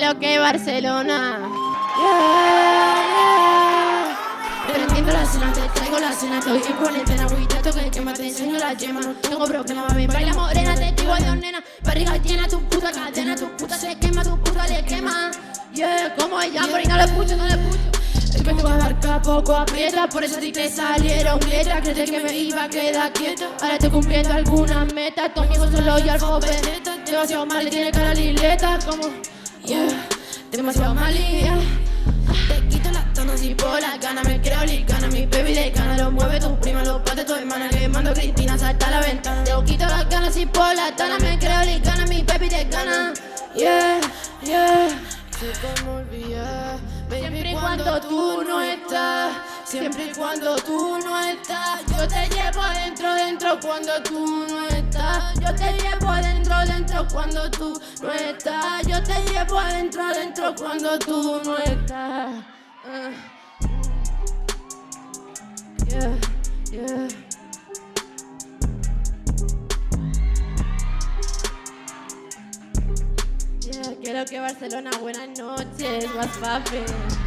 lo que Barcelona. Prendiendo la cena, te traigo la cena. Estoy imponente en agüita, toque que te enseño la yema. No tengo problema, mami, baila morena, testigo de dos nena. Barriga llena, tu puta cadena, tu puta se quema, tu puta le quema. Yeah, como ella, por ahí no lo escucho, no lo escucho. El pecho abarca, poco aprieta, por eso a ti te salieron grietas. Crees que me iba a quedar quieta, ahora estoy cumpliendo algunas metas. Conmigo solo y al joven, demasiado mal y tiene cara lileta. Como, yeah, demasiado malía. Te quito las tonos y por la gana me creo licana. Mi baby de cana lo mueve tu prima, lo pate tu hermana. Le mando a Cristina, salta a la ventana. Te quito las ganas y por la tana me creo licana. Mi baby de cana, yeah, yeah. Sé cómo olvidar, siempre y cuando tú no estás. Siempre y cuando tú no estás. Yo te llevo adentro, dentro cuando tú no estás. Yo te llevo adentro, dentro cuando tú no estás. Yo te llevo adentro, dentro cuando tú no estás. Yeah, yeah. Yeah, quiero que Barcelona, buenas noches, what's poppin'?